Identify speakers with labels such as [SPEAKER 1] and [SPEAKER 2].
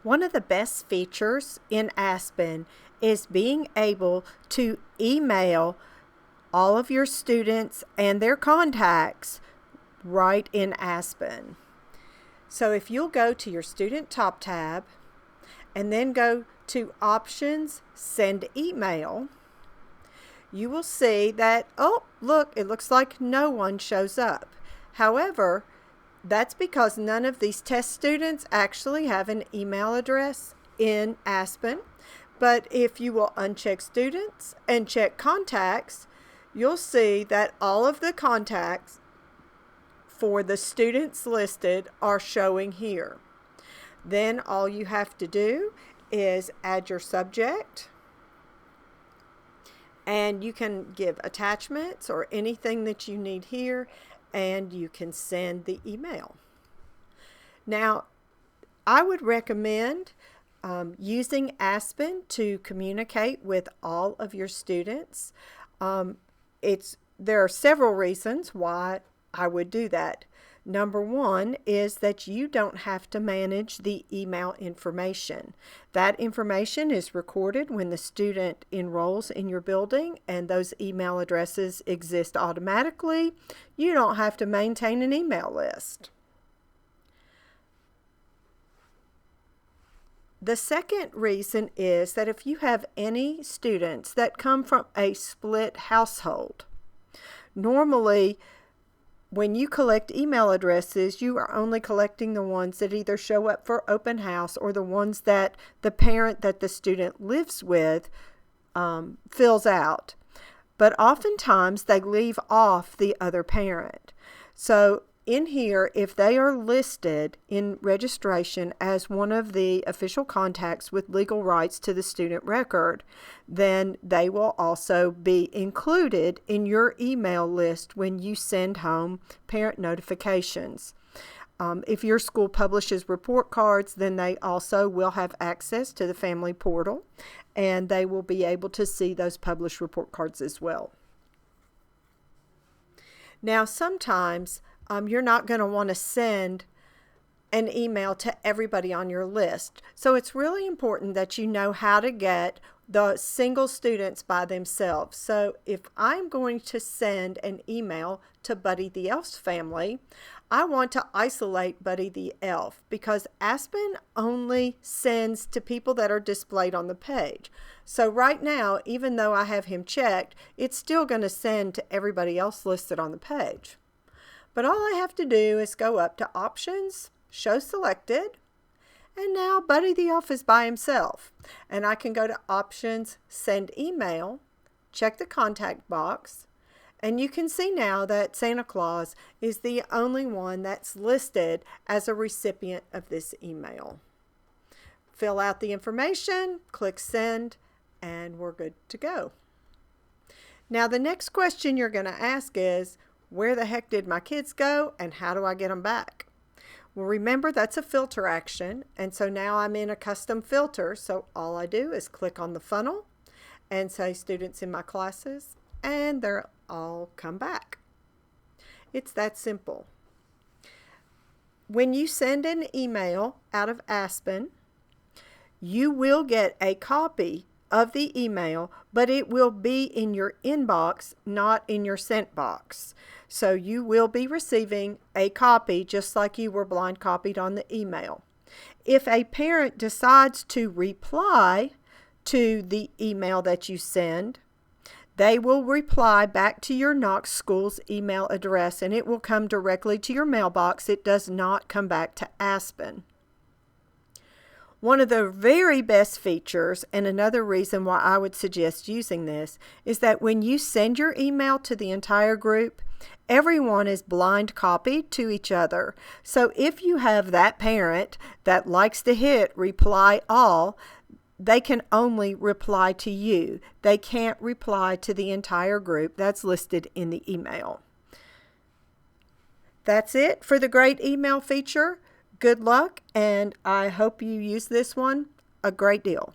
[SPEAKER 1] One of the best features in Aspen is being able to email all of your students and their contacts right in Aspen. So if you'll go to your Student Top tab and then go to Options, Send Email, you will see that, oh, look, it looks like no one shows up. However, that's because none of these test students actually have an email address in Aspen. But if you will uncheck Students and check Contacts, you'll see that all of the contacts for the students listed are showing here. Then all you have to do is add your subject, and you can give attachments or anything that you need here, and you can send the email. Now, I would recommend using Aspen to communicate with all of your students. There are several reasons why I would do that. Number one is that you don't have to manage the email information. That information is recorded when the student enrolls in your building, and those email addresses exist automatically. You don't have to maintain an email list. The second reason is that if you have any students that come from a split household, normally when you collect email addresses, you are only collecting the ones that either show up for open house or the ones that the parent that the student lives with fills out. But oftentimes they leave off the other parent. So in here, if they are listed in registration as one of the official contacts with legal rights to the student record, then they will also be included in your email list when you send home parent notifications. If your school publishes report cards, then they also will have access to the family portal, and they will be able to see those published report cards as well. Now, sometimes you're not going to want to send an email to everybody on your list. So it's really important that you know how to get the single students by themselves. So if I'm going to send an email to Buddy the Elf's family, I want to isolate Buddy the Elf because Aspen only sends to people that are displayed on the page. So right now, even though I have him checked, it's still going to send to everybody else listed on the page. But all I have to do is go up to Options, Show Selected, and now Buddy the Elf is by himself. And I can go to Options, Send Email, check the contact box, and you can see now that Santa Claus is the only one that's listed as a recipient of this email. Fill out the information, click Send, and we're good to go. Now the next question you're going to ask is, where the heck did my kids go and how do I get them back? Well, remember that's a filter action, and so now I'm in a custom filter, so all I do is click on the funnel and say students in my classes, and they'll all come back. It's that simple. When you send an email out of Aspen, you will get a copy of the email, but it will be in your inbox, not in your sent box. So you will be receiving a copy just like you were blind copied on the email. If a parent decides to reply to the email that you send, they will reply back to your Knox School's email address, and it will come directly to your mailbox. It does not come back to Aspen. One of the very best features, and another reason why I would suggest using this, is that when you send your email to the entire group, everyone is blind copied to each other. So if you have that parent that likes to hit reply all, they can only reply to you. They can't reply to the entire group that's listed in the email. That's it for the great email feature. Good luck, and I hope you use this one a great deal.